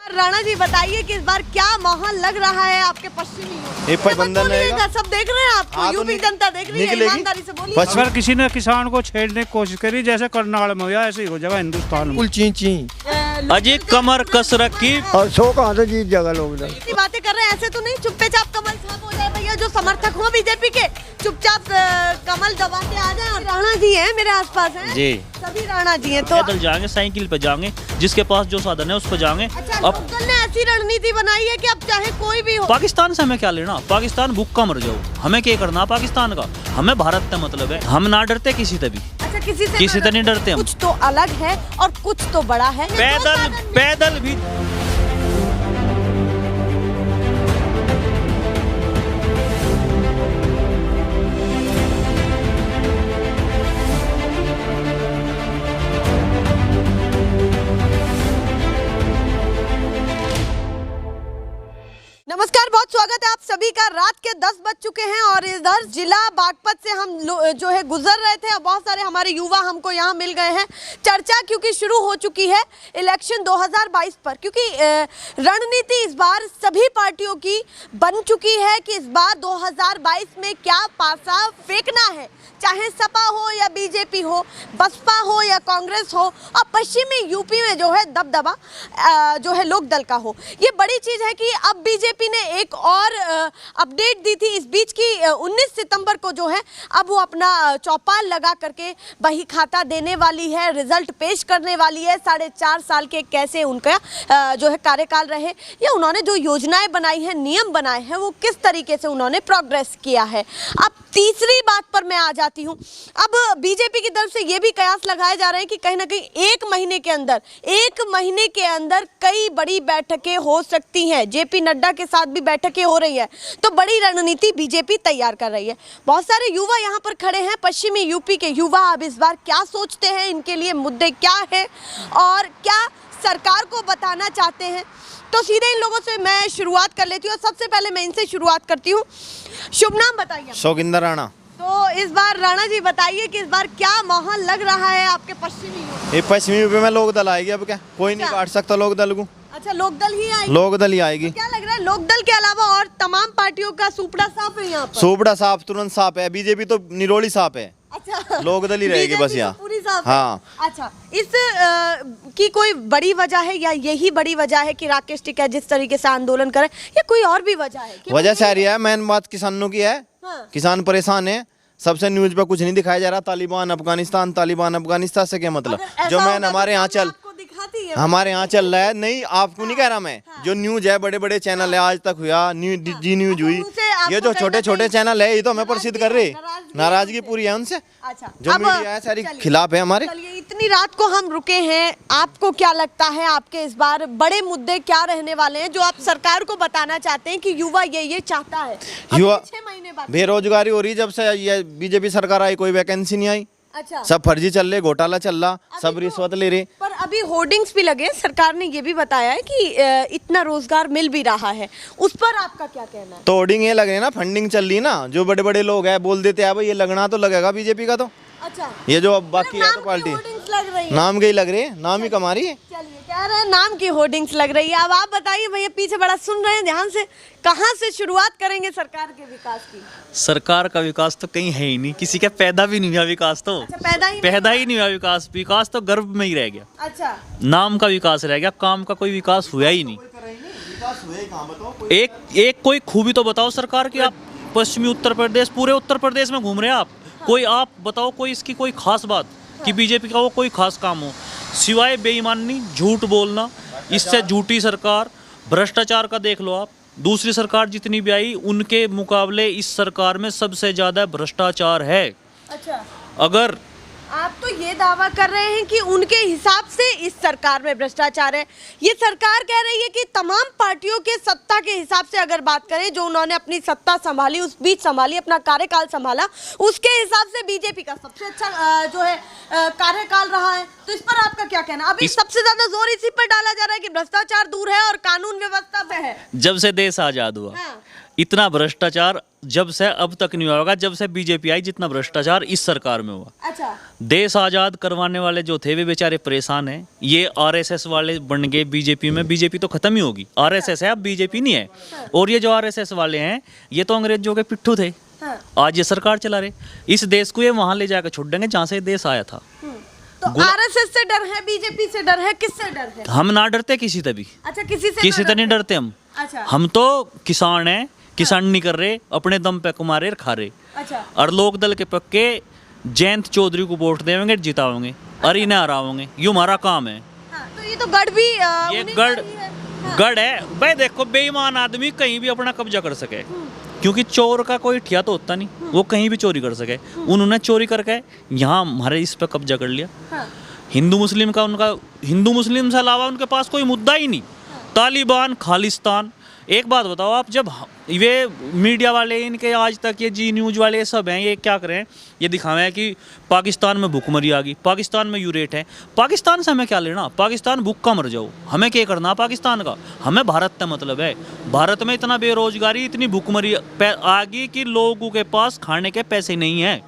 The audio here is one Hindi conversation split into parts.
राणा जी बताइए कि इस बार क्या माहौल लग रहा है आपके पश्चिमी सब देख रहे हैं आपको, यूपी जनता देख रही है, ईमानदारी से बोलिए। अगर किसी ने किसान को छेड़ने की कोशिश करी जैसे करनाल में हुआ ऐसे ही हो जाएगा हिंदुस्तान में। अजय कमर कस रखी और 100 कहाँ से जीत जाएगा लोग। इतनी बातें कर रहे हैं, ऐसे तो नहीं चुप्पे चाप कमल साहब हो जाए भैया। जो समर्थक हो बीजेपी के चुपचाप कमल दबा के आ जाए। राणा जी हैं मेरे आसपास हैं जी, सभी राणा जी हैं। तो पैदल जाएंगे, साइकिल पे जाएंगे, जिसके पास जो साधन है उस पर जाएंगे। अच्छा, अब लोकदल ने ऐसी रणनीति बनाई है कि अब चाहे कोई भी हो, पाकिस्तान से हमें क्या लेना, पाकिस्तान भूखा मर जाओ, हमें क्या करना पाकिस्तान का, हमें भारत से मतलब है, हम ना डरते किसी से भी। अच्छा किसी से नहीं डरते हम। कुछ तो अलग है और कुछ तो बड़ा है। पैदल भी नमस्कार, बहुत स्वागत है आप सभी का। रात के 10 बज चुके हैं और इधर जिला बागपत से हम जो है गुजर रहे थे और बहुत सारे हमारे युवा हमको यहाँ मिल गए हैं। चर्चा क्योंकि शुरू हो चुकी है इलेक्शन 2022 पर, क्योंकि रणनीति इस बार सभी पार्टियों की बन चुकी है कि इस बार 2022 में क्या पासा फेंकना है, चाहे सपा हो या बीजेपी हो, बसपा हो या कांग्रेस हो, और पश्चिमी यूपी में जो है दबदबा जो है लोकदल का हो। ये बड़ी चीज़ है कि अब बीजेपी ने एक और अपडेट दी थी इस बीच की 19 सितंबर को जो है अब वो अपना चौपाल लगा करके बही खाता देने वाली है, रिजल्ट पेश करने वाली है। 4.5 साल के कैसे उनका जो है कार्यकाल रहे, या उन्होंने जो योजनाएं बनाई हैं, नियम बनाए हैं, वो किस तरीके से उन्होंने प्रोग्रेस किया है। अब तीसरी बात पर मैं आ जाती हूँ। अब बीजेपी की तरफ से ये भी कयास लगाए जा रहे हैं कि कहीं ना कहीं एक महीने के अंदर कई बड़ी बैठकें हो सकती हैं। जेपी नड्डा के साथ भी बैठकें हो रही है, तो बड़ी रणनीति बीजेपी तैयार कर रही है। बहुत सारे युवा यहाँ पर खड़े हैं, पश्चिमी यूपी के युवा। अब इस बार क्या सोचते हैं, इनके लिए मुद्दे क्या है और क्या सरकार को बताना चाहते हैं, तो सीधे इन लोगों से मैं शुरुआत कर लेती हूँ। सबसे पहले मैं इनसे शुरुआत करती हूँ। शुभ नाम बताइए। शौकिंदर राणा। तो इस बार राणा जी बताइए कि इस बार क्या माहौल लग रहा है आपके पश्चिमी यूपी? ये पश्चिमी यूपी में लोकदल आएगी। अब क्या कोई नहीं काट सकता लोकदल को। अच्छा, लोकदल ही आएगी। लोकदल ही आएगी। तो क्या लग रहा है, लोकदल के अलावा और तमाम पार्टियों का सुपड़ा साफ है यहाँ पर? सुपड़ा साफ, तुरंत साफ है। बीजेपी तो निरोड़ी साफ है। अच्छा, लोकदल ही रहेगी बस यहाँ पूरी साफ है। हाँ। अच्छा, इस की कोई बड़ी वजह है या यही बड़ी वजह है कि राकेश टिकैत जिस तरीके से आंदोलन करे, या कोई और भी वजह है? वजह सारी है, मेन बात किसानों की है। हाँ। किसान परेशान है। सबसे न्यूज पे कुछ नहीं दिखाया जा रहा। तालिबान अफगानिस्तान से क्या मतलब? जो मैन हमारे यहाँ हमारे यहाँ चल रहा है। नहीं, आपको नहीं कह रहा मैं। जो न्यूज है, बड़े बड़े चैनल है, आज तक हुआ जी न्यूज हुई, ये जो छोटे छोटे चैनल है, ये तो हमें प्रसिद्ध कर रहे। नाराजगी पूरी है उनसे। अच्छा, जो मीडिया है सारी खिलाफ है हमारे। चलिए, इतनी रात को हम रुके हैं, आपको क्या लगता है आपके इस बार बड़े मुद्दे क्या रहने वाले हैं जो आप सरकार को बताना चाहते हैं कि युवा ये चाहता है? युवा 6 महीने बाद बेरोजगारी हो रही, जब से ये बीजेपी सरकार आई कोई वैकेंसी नहीं आई। अच्छा, सब फर्जी चल रहे, घोटाला चल रहा, सब रिश्वत ले रहे। पर अभी होर्डिंग्स भी लगे, सरकार ने ये भी बताया है कि इतना रोजगार मिल भी रहा है, उस पर आपका क्या कहना है? तो होर्डिंग ये लग रही है ना, फंडिंग चल रही है ना, जो बड़े बड़े लोग हैं बोल देते हैं भाई ये लगना तो लगेगा बीजेपी का। तो अच्छा, ये जो अब बाकी है तो पार्टी लग रही है, नाम के ही लग रही है, नाम ही कमा रही है। चलिए, कह रहे हैं नाम की होर्डिंग्स लग रही है। अब आप बताइए भैया, पीछे बड़ा सुन रहे हैं ध्यान से, कहाँ से शुरुआत करेंगे सरकार के विकास की? सरकार का विकास तो कहीं है ही नहीं, किसी का पैदा भी नहीं हुआ विकास तो। अच्छा, पैदा ही नहीं हुआ विकास। विकास तो गर्भ में ही रह गया। अच्छा, नाम का विकास रह गया, काम का कोई विकास हुआ ही नहीं। एक कोई खूबी तो बताओ सरकार की। आप पश्चिमी उत्तर प्रदेश, पूरे उत्तर प्रदेश में घूम रहे हैं आप, कोई आप बताओ कोई इसकी कोई खास बात कि बीजेपी का वो कोई खास काम हो, सिवाय बेईमानी, झूठ बोलना। इससे झूठी सरकार, भ्रष्टाचार का देख लो आप। दूसरी सरकार जितनी भी आई उनके मुकाबले इस सरकार में सबसे ज्यादा भ्रष्टाचार है। अच्छा, अगर आप तो ये दावा कर रहे हैं कि उनके हिसाब से इस सरकार में भ्रष्टाचार है। ये सरकार कह रही है कि तमाम पार्टियों के सत्ता के हिसाब से अगर बात करें, जो उन्होंने अपनी सत्ता संभाली, उस बीच संभाली, अपना कार्यकाल संभाला, उसके हिसाब से बीजेपी का सबसे अच्छा जो है कार्यकाल रहा है। तो इस पर आपका क्या कहना? अभी सबसे ज्यादा जोर इसी पर डाला जा रहा है कि भ्रष्टाचार दूर है और कानून व्यवस्था पे है। जब से देश आजाद हुआ, हाँ। इतना भ्रष्टाचार जब से अब तक नहीं हुआ होगा, जब से बीजेपी आई, जितना भ्रष्टाचार इस सरकार में हुआ। अच्छा, देश आज़ाद करवाने वाले जो थे वे बेचारे परेशान हैं। ये आरएसएस वाले बन गए बीजेपी में। बीजेपी तो खत्म ही होगी, आरएसएस है, अब बीजेपी नहीं है। और ये जो आरएसएस वाले हैं ये तो अंग्रेजों के पिट्ठू थे, आज ये सरकार चला रहे। इस देश को ये वहां ले जाकर छोड़ देंगे जहां से ये देश आया था। तो आरएसएस से डर है, बीजेपी से डर है, किससे डर है? हम ना डरते किसी से भी। अच्छा, किसी से किसी से नहीं डरते हम। अच्छा, हम तो किसान हैं, किसान नहीं कर रहे, अपने दम पे कमा रहे, खा रहे। अच्छा, और लोक दल के पक्के जयंत चौधरी को वोट देंगे, जिताओगे और इन्हें हराओगे, ये हमारा काम है। हाँ, तो ये तो गढ़ भी ये गढ़ है भाई। देखो, बेईमान आदमी कहीं भी अपना कब्जा कर सके, क्योंकि चोर का कोई ठिया तो होता नहीं, वो कहीं भी चोरी कर सके। उन्होंने चोरी करके यहाँ हमारे इस पे कब्जा कर लिया। हिंदू मुस्लिम का उनका, हिंदू मुस्लिम से अलावा उनके पास कोई मुद्दा ही नहीं। तालिबान, खालिस्तान। एक बात बताओ आप, जब ये मीडिया वाले, इनके आज तक ये जी न्यूज़ वाले ये सब हैं, ये क्या करें, ये दिखावें कि पाकिस्तान में भूखमरी आ गई, पाकिस्तान में यूरेट है। पाकिस्तान से हमें क्या लेना? पाकिस्तान भूखा मर जाओ, हमें क्या करना पाकिस्तान का? हमें भारत का मतलब है। भारत में इतना बेरोजगारी, इतनी भूखमरी आ गई कि लोगों के पास खाने के पैसे नहीं हैं।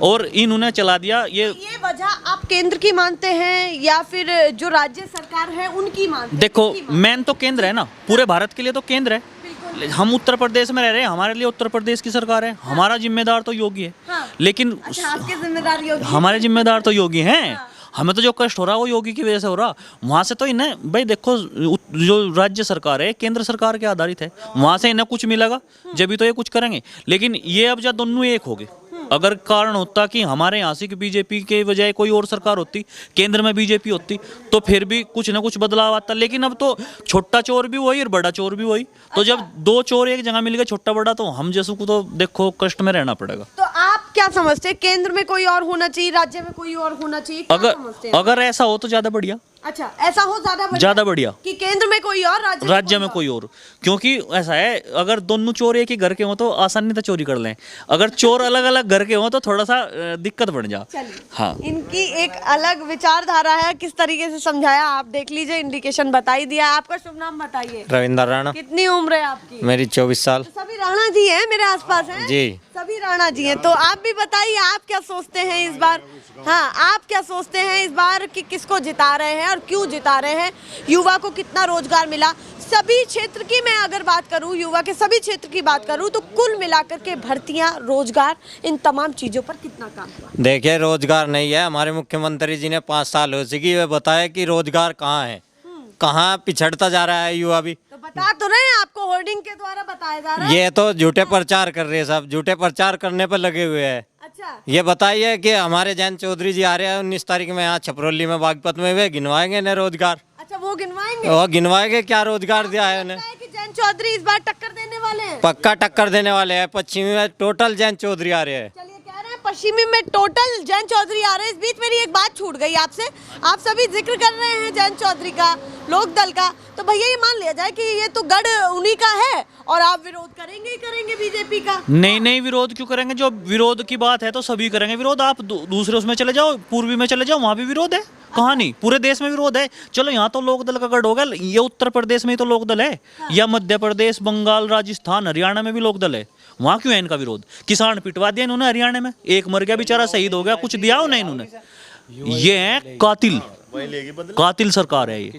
और इन्होंने चला दिया ये वजह आप केंद्र की मानते हैं या फिर जो राज्य सरकार है उनकी मानते हैं? देखो, मेन तो केंद्र है ना, पूरे भारत के लिए तो केंद्र है। हम उत्तर प्रदेश में रह रहे हैं, हमारे लिए उत्तर प्रदेश की सरकार है। हमारा जिम्मेदार तो योगी है। लेकिन अच्छा, आपके जिम्मेदार योगी? हमारे जिम्मेदार तो योगी हैं। हमें तो जो कष्ट हो रहा है वो योगी की वजह से हो रहा। वहाँ से तो इन्हें भाई देखो, जो राज्य सरकार है केंद्र सरकार के आधारित है, वहाँ से इन्हें कुछ मिलेगा जब भी तो ये कुछ करेंगे। लेकिन ये अब जब दोनों एक हो गए, अगर कारण होता कि हमारे यहाँ से बीजेपी के बजाय कोई और सरकार होती, केंद्र में बीजेपी होती, तो फिर भी कुछ ना कुछ बदलाव आता। लेकिन अब तो छोटा चोर भी वही और बड़ा चोर भी वही। तो जब दो चोर एक जगह मिल गए, छोटा बड़ा, तो हम जैसों को तो देखो कष्ट में रहना पड़ेगा। तो आप क्या समझते हैं, केंद्र में कोई और होना चाहिए, राज्य में कोई और होना चाहिए? क्या समझते हैं? अगर ऐसा हो तो ज्यादा बढ़िया। अच्छा, ऐसा हो ज्यादा बढ़िया कि केंद्र में कोई और, राज्य में कोई और। क्योंकि ऐसा है, अगर दोनों चोर एक ही घर के हो तो आसानी से चोरी कर लें। अगर चोर अलग अलग घर के हो तो थोड़ा सा दिक्कत बढ़ जा। हाँ, इनकी एक अलग विचारधारा है। किस तरीके से समझाया आप देख लीजिए, इंडिकेशन बता ही दिया। आपका शुभ नाम बताइए। रविंदर राणा। कितनी उम्र है आपकी? मेरी 24 साल। तो सभी राणा जी हैं मेरे आसपास हैं जी, सभी राणा जी हैं। तो आप भी बताइए, आप क्या सोचते हैं इस बार? हाँ, आप क्या सोचते हैं इस बार कि किसको जिता रहे हैं और क्यों जिता रहे हैं? युवा को कितना रोजगार मिला? सभी क्षेत्र की मैं अगर बात करूं, युवा के सभी क्षेत्र की बात करूं, तो कुल मिलाकर के भर्तियां, रोजगार, इन तमाम चीजों पर कितना काम हुआ? देखिए, रोजगार नहीं है। हमारे मुख्यमंत्री जी ने 5 साल हो चुकी है, बताया कि रोजगार कहाँ है, कहाँ पिछड़ता जा रहा है युवा भी। तो बता तो रहे हैं, आपको होर्डिंग के द्वारा बताया जा रहा है। ये तो झूठे प्रचार कर रहे हैं, सब झूठे प्रचार करने पर लगे हुए हैं। अच्छा, ये बताइए कि हमारे जयंत चौधरी जी आ रहे हैं 19 तारीख में यहाँ छपरौली में, बागपत में, वे गिनवाएंगे न रोजगार? अच्छा, वो गिनवाएंगे? वो गिनवाएंगे, क्या रोजगार दिया है उन्हें? कि जयंत चौधरी इस बार टक्कर देने वाले हैं? पक्का टक्कर देने वाले हैं। पश्चिमी में टोटल जयंत चौधरी आ रहे हैं। चलिए, कह रहे हैं पश्चिमी में टोटल जयंत चौधरी आ रहे हैं। इस बीच मेरी एक बात छूट गई आपसे। आप सभी जिक्र कर रहे हैं जयंत चौधरी का, लोकदल का, तो भैया ये मान लिया जाए कि ये तो गढ़ उन्हीं का है और आप विरोध करेंगे ही करेंगे बीजेपी का? नहीं, विरोध क्यों करेंगे? जो विरोध की बात है तो सभी करेंगे विरोध। आप दूसरे उसमें चले जाओ, पूर्वी में चले जाओ, वहाँ भी विरोध है। कहाँ नहीं, पूरे देश में विरोध है। चलो, यहाँ तो लोकदल का गढ़ हो गया, ये उत्तर प्रदेश में ही तो लोकदल है। या मध्य प्रदेश, बंगाल, राजस्थान, हरियाणा में भी लोकदल है। वहाँ क्यों है इनका विरोध? किसान पिटवा दिया इन्होंने हरियाणा में, एक मर गया बेचारा, शहीद हो गया, कुछ दिया उन्हें इन्होंने। ये है कातिल सरकार है ये।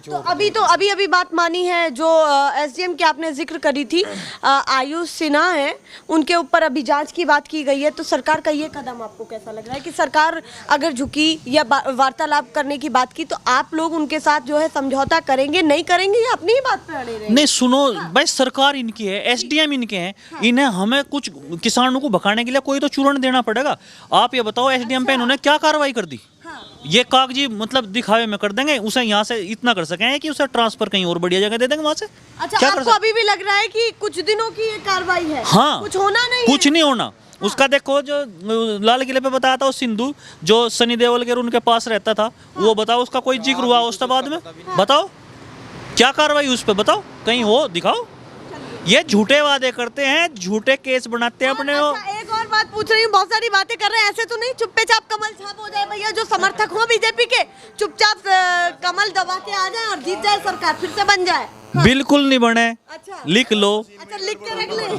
तो अभी बात मानी है जो एसडीएम की आपने जिक्र करी थी, आयुष सिन्हा है, उनके ऊपर अभी जांच की बात की गई है। तो सरकार का ये कदम आपको कैसा लग रहा है कि सरकार अगर झुकी या वार्तालाप करने की बात की, तो आप लोग उनके साथ जो है समझौता करेंगे, नहीं करेंगे, या अपनी ही बात पे अड़े रहेंगे? नहीं, सुनो भाई, सरकार इनकी है, एसडीएम इनके हैं। इन्हें हमें कुछ किसानों को भगाने के लिए कोई तो चूर्ण देना पड़ेगा। आप ये बताओ, एसडीएम पे इन्होंने क्या कार्रवाई कर दी? ये कागजी मतलब दिखावे में कर देंगे, उसे यहाँ से इतना कर सके कि उसे ट्रांसफर कहीं और बढ़िया जगह दे देंगे वहाँ से। अच्छा, आपको अभी भी लग रहा है कि कुछ दिनों की ये कार्रवाई है? हाँ, कुछ होना नहीं, कुछ नहीं होना। उसका देखो, जो लाल किले पे बताया था, वो सिंधु जो सनी देओल के उनके पास रहता था, वो बताओ उसका कोई जिक्र हुआ उसके बाद में? बताओ क्या कार्रवाई उस पर, बताओ कहीं हो, दिखाओ। ये झूठे वादे करते हैं, झूठे केस बनाते हैं अपने। अच्छा, एक और बात पूछ रही हूँ, बहुत सारी बातें कर रहे हैं, ऐसे तो नहीं चुप्पे चाप कमल छाप हो जाए भैया? जो समर्थक हो बीजेपी के, चुपचाप कमल दबा के आ जाए और जीत जाए सरकार, फिर से बन जाए? बिल्कुल नहीं बने। अच्छा लिख लो, अच्छा, लिख के रख ले।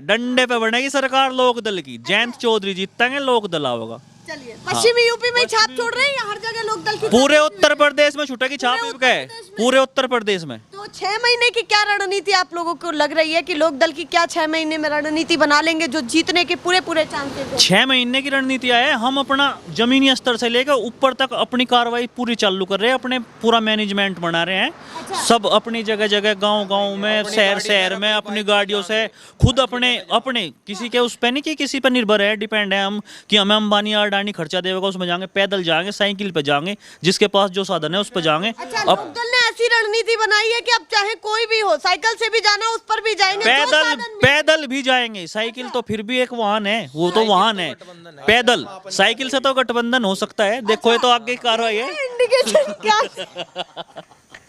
डंडे पे बनेगी सरकार लोक दल की। जयंत चौधरी जीतेंगे, लोक दल आओगा। चलिए, पश्चिमी यूपी में ही छाप छोड़ रहे हैं या हर जगह लोक दल की? पूरे उत्तर प्रदेश में छुटेगी छाप पूरे इनके, उत्तर प्रदेश में? पूरे उत्तर प्रदेश में। तो 6 महीने की क्या रणनीति आप लोगों को लग रही है कि लोक दल की क्या 6 महीने में रणनीति बना लेंगे जो जीतने के पूरे चांसेस हैं? 6 महीने की रणनीति है। हम अपना जमीनी स्तर से लेकर ऊपर तक अपनी कार्रवाई पूरी चालू कर रहे हैं, अपने पूरा मैनेजमेंट बना रहे हैं। सब अपनी जगह जगह, गांव में, शहर में अपनी गाड़ियों से खुद अपने किसी के उस पे नहीं कि किसी पर निर्भर है, डिपेंड है हम कि हमें अंबानी या अडानी खर्चा देगा उसमें जाएंगे, पैदल जाएंगे, साइकिल पे जाएंगे, जिसके पास जो साधन है उस पर जाएंगे। अच्छा, लोक दल ने ऐसी रणनीति बनाई है कि अब चाहे कोई भी हो, साइकिल से भी जाना उस पर भी जाएंगे, पैदल भी जाएंगे। साइकिल तो फिर भी एक वाहन है, वो तो वाहन है। पैदल साइकिल से तो गठबंधन हो सकता है। देखो ये तो आगे की कार्रवाई है। इंडिकेशन क्या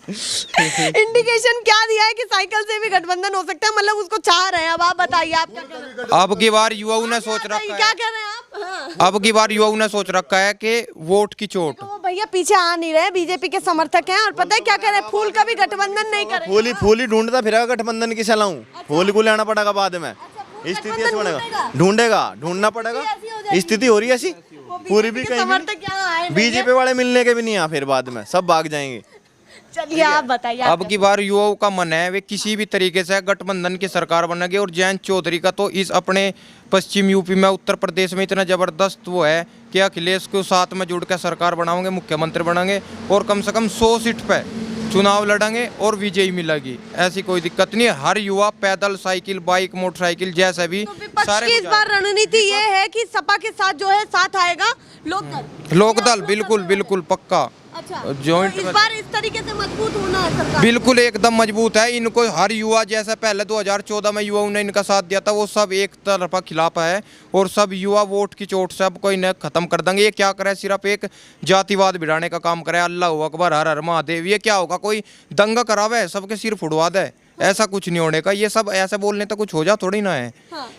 इंडिकेशन क्या दिया है कि साइकिल से भी गठबंधन हो सकता है? मतलब उसको चाह रहे हैं। अब आप बताइए, आप क्या कह रहे हैं? अब की बार युवाओं ने सोच रखा है, क्या कह रहे हैं आप? हाँ। अब की बार युवाओं ने सोच रखा है कि वोट की चोट। तो वो भैया पीछे आ नहीं रहे, बीजेपी के समर्थक हैं और पता है क्या कह रहे हैं? फूल का भी गठबंधन नहीं करे। फूल ही ढूंढता फिरेगा गठबंधन की चलाऊं। फूल को लेना पड़ेगा बाद में। स्थिति ऐसी बनेगा, ढूंढना पड़ेगा। स्थिति हो रही है ऐसी, पूरी भी कहीं समर्थक यहाँ आए बीजेपी वाले मिलने के भी नहीं, फिर बाद में सब भाग जाएंगे। चलिए आप बताइए। अब की बार युवाओं का मन है वे किसी भी तरीके से गठबंधन की सरकार बनेगी। और जयंत चौधरी का तो इस अपने पश्चिम यूपी में, उत्तर प्रदेश में इतना जबरदस्त वो है कि अखिलेश को साथ में जुड़ कर सरकार बनाएंगे, मुख्यमंत्री बनेंगे और कम से कम 100 सीट पे चुनाव लड़ेंगे और विजयी मिलेगी। ऐसी कोई दिक्कत नहीं है। हर युवा पैदल, साइकिल, बाइक, मोटरसाइकिल जैसे भी तो विपक्ष की इस बार रणनीति ये है कि सपा के साथ जो है साथ आएगा लोकदल। बिल्कुल पक्का। अच्छा, जॉइंट तो इस बार इस तरीके से मजबूत होना है सरकार। बिल्कुल एकदम मजबूत है। इनको हर युवा, जैसे पहले 2014 में युवाओं ने इनका साथ दिया था, वो सब एक तरफा खिलाफ है और सब युवा वोट की चोट से अब कोई न खत्म कर देंगे। ये क्या करे? सिर्फ एक जातिवाद भिड़ाने का काम करे। अल्लाह अकबर, हर हर महादेव। ये क्या होगा? कोई दंगा करावे, सबके सिर फुड़वा दे, ऐसा कुछ नहीं होने का। ये सब ऐसे बोलने तो कुछ हो जा थोड़ी ना है।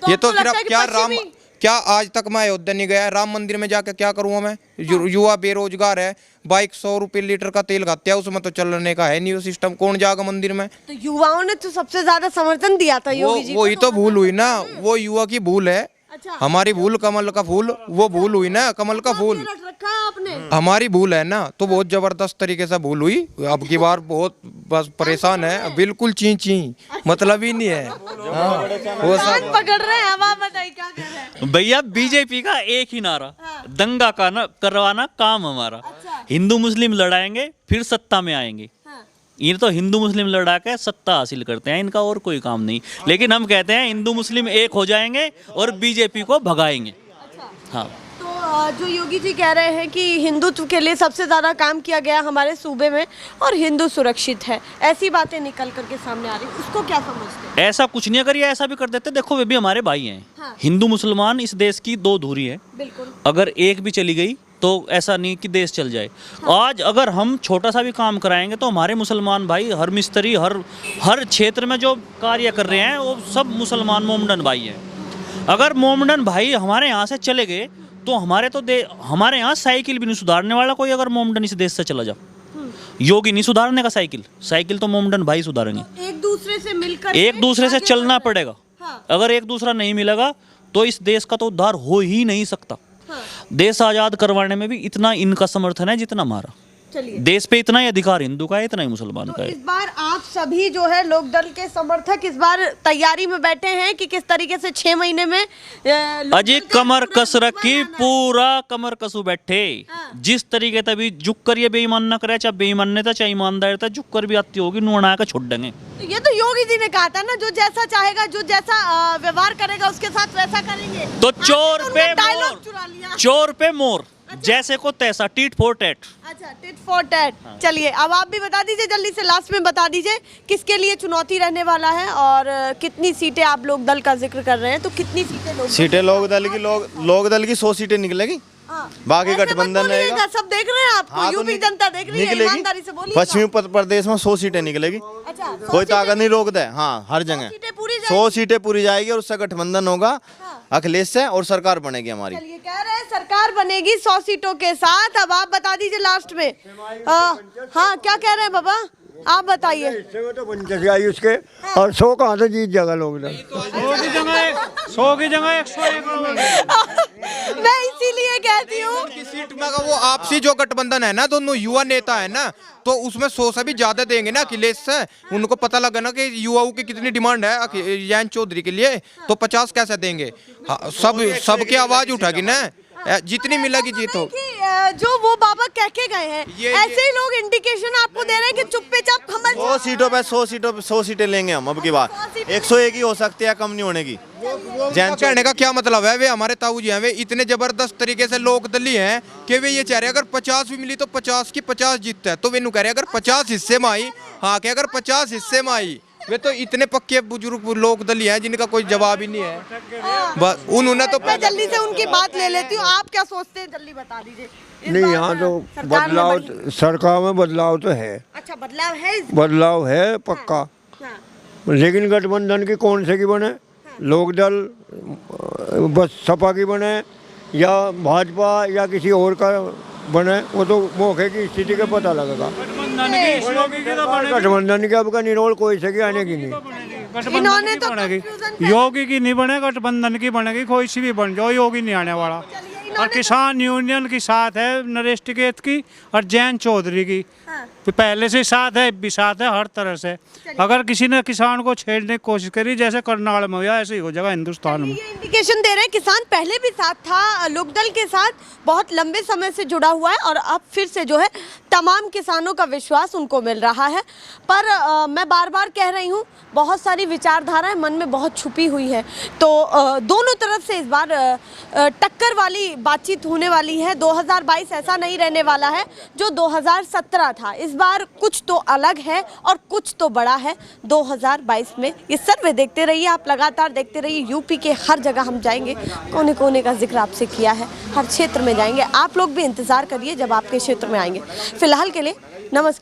ये तो सिर्फ क्या आज तक मैं अयोध्या नहीं गया, राम मंदिर में जाकर क्या करूँगा मैं? युवा बेरोजगार है, बाइक 100 रुपये लीटर का तेल खाते हैं, उसमें तो चलने का है नहीं वो सिस्टम। कौन जाएगा मंदिर में? तो युवाओं ने तो सबसे ज्यादा समर्थन दिया था योगी जी को। वही तो भूल हुई ना, वो युवा की भूल है। अच्छा। हमारी भूल कमल का फूल, वो भूल हुई ना, कमल का फूल रख रखा है आपने। हमारी भूल है ना, तो बहुत जबरदस्त तरीके से भूल हुई। अब की बार बहुत बस परेशान है, बिल्कुल ची मतलब ही नहीं है। वो सब पकड़ रहे हैं। अब आप बताइए क्या कर रहे हैं? भैया बीजेपी का एक ही नारा, दंगा करवाना काम हमारा। हिंदू मुस्लिम लड़ाएंगे फिर सत्ता में आएंगे। ये तो हिंदू मुस्लिम लड़ा के सत्ता हासिल करते हैं, इनका और कोई काम नहीं। लेकिन हम कहते हैं हिंदू मुस्लिम एक हो जाएंगे और बीजेपी को भगाएंगे। हाँ, तो जो योगी जी कह रहे हैं कि हिंदुत्व के लिए सबसे ज्यादा काम किया गया हमारे सूबे में और हिंदू सुरक्षित है, ऐसी बातें निकल करके सामने आ रही, उसको क्या समझते हैं? ऐसा कुछ नहीं, अगर ये ऐसा भी कर देते, देखो वे भी हमारे भाई हैं। हाँ। हिंदू मुसलमान इस देश की दो धुरी है। बिल्कुल। अगर एक भी चली गई तो ऐसा नहीं कि देश चल जाए। आज अगर हम छोटा सा भी काम कराएंगे तो हमारे मुसलमान भाई, हर मिस्त्री, हर क्षेत्र में जो कार्य कर रहे हैं वो सब मुसलमान मोमडन भाई हैं। अगर मोमडन भाई हमारे यहाँ से चले गए तो हमारे यहाँ साइकिल भी नहीं सुधारने वाला कोई। अगर मोमडन इस देश से चला जा, योगी नहीं सुधारने का साइकिल तो मोमडन भाई सुधारेंगे। तो एक दूसरे से मिलकर, एक दूसरे से चलना पड़ेगा। हाँ। अगर एक दूसरा नहीं मिलेगा तो इस देश का तो उद्धार हो ही नहीं सकता। हाँ। देश आजाद करवाने में भी इतना इनका समर्थन है जितना हमारा। चलिए, देश पे इतना ही अधिकार हिंदू का है, इतना ही मुसलमान का तो है। इस बार आप सभी जो है लोक दल के समर्थक इस बार तैयारी में बैठे हैं कि किस तरीके से 6 महीने में अजी कमर कस रखी, पूरा कमर कसू बैठे। जिस तरीके तभी झुक कर ये बेईमान न करे, चाहे बेईमान था चाहे ईमानदार था, झुक कर भी आती होगी, नुआ का छोड़ देंगे। ये तो योगी जी ने कहा था ना, जो जैसा चाहेगा, जो जैसा व्यवहार करेगा उसके साथ वैसा करेंगे। तो चोर पे डायलॉग मोर, चुरा लिया। चोर पे मोर, जैसे को तैसा, टिट फॉर टैट। अच्छा, टिट फॉर टैट। चलिए, अब आप भी बता दीजिए, जल्दी से लास्ट में बता दीजिए किसके लिए चुनौती रहने वाला है और कितनी सीटें आप लोग दल का जिक्र कर रहे हैं, तो कितनी सीटें लोग लोक दल की 100 सीटें निकलेगी। बाकी गठबंधन रहेगा। सब देख रहे हैं आपको। हाँ, यूपी जनता देख रही है, ईमानदारी से बोलिए। पश्चिमी प्रदेश में 100 सीटें निकलेगी। अच्छा, कोई ताकत नहीं रोक दे। हाँ, हर जगह 100 सीटें पूरी जाएगी और उससे गठबंधन होगा अखिलेश से और सरकार बनेगी हमारी। चलिए, कह रहे हैं सरकार बनेगी 100 सीटों के साथ। अब आप बता दीजिए लास्ट में। हाँ, क्या कह रहे हैं बाबा? आप बताइए। इससे में तो पंचायत आई उसके और 100 कहाँ से जीत जाएगा लोग ना। 100 की जगह 101 मैं इसीलिए कहती हूँ की सीट में का वो आपसी जो गठबंधन है ना, दोनों युवा नेता है ना, तो उसमें 100 से भी ज्यादा देंगे ना अखिलेश से। उनको पता लगा ना कि युवाओं की कितनी डिमांड है जयंत चौधरी के लिए, तो 50 कैसे देंगे। हाँ, सबकी आवाज उठागी ना, जितनी मिलेगी जीत हो। जो वो बाबा कह के गए हैं, ये- ऐसे ही लोग इंडिकेशन आपको दे रहे हैं कि चुप्पे चाप हमारे 100 सीटों पे 100 सीटें लेंगे हम अब की बार। 101 ही हो सकती है, कम नहीं होने की। जैन कहने का क्या मतलब है, वे हमारे ताऊ जी हैं, वे इतने जबरदस्त तरीके से लोकदली हैं कि वे ये चाह रहे हैं अगर 50 भी मिली तो 50 की 50 जीतता है। तो वे नु कह रहे हैं अगर 50 हिस्से में आई, हाँ कि अगर 50 हिस्से में आई, वे तो इतने पक्के बुजुर्ग लोकदली हैं जिनका कोई जवाब ही नहीं है। बस उन्होंने तो मैं जल्दी से उनकी बात ले लेती हूँ। आप क्या सोचते हैं, जल्दी बता दीजिए। इस नहीं, बार यहाँ तो सरकार में बदलाव, बड़ी- सरकार में बदलाव तो है, अच्छा बदलाव है बदलाव है पक्का। हाँ, लेकिन गठबंधन की कौन से की बने, लोकदल बस सपा की बने या भाजपा या किसी और का बने, वो तो मौके की स्थिति का पता लगेगा। गठबंधन की अब का निरोल कोई से की आने की नहीं। इन्होंने तो बनेगी, confusion कर- योगी की नहीं बने, गठबंधन की बनेगी, कोई सी भी बन जाओ, योगी नहीं आने वाला। और किसान यूनियन की साथ है नरेश टिकैत की और जयंत चौधरी की, हाँ। तो पहले से साथ है, भी साथ है हर तरह से। अगर किसी ने किसान को छेड़ने की कोशिश करी, जैसे करनाल में हुआ, ऐसे ही हो जाएगा हिंदुस्तान में। ये इंडिकेशन दे रहे हैं किसान पहले भी साथ था, लोकदल के साथ बहुत लंबे समय से जुड़ा हुआ है और अब फिर से जो है तमाम किसानों का विश्वास उनको मिल रहा है। पर मैं बार बार कह रही हूँ, बहुत सारी विचारधाराएं मन में बहुत छुपी हुई है, तो दोनों तरफ से इस बार टक्कर वाली बातचीत होने वाली है। 2022 ऐसा नहीं रहने वाला है जो 2017 था। इस बार कुछ तो अलग है और कुछ तो बड़ा है 2022 में। ये सर्वे देखते रहिए, आप लगातार देखते रहिए। यूपी के हर जगह हम जाएंगे, कोने कोने का जिक्र आपसे किया है, हर क्षेत्र में जाएंगे। आप लोग भी इंतजार करिए जब आपके क्षेत्र में आएंगे। फिलहाल के लिए नमस्कार।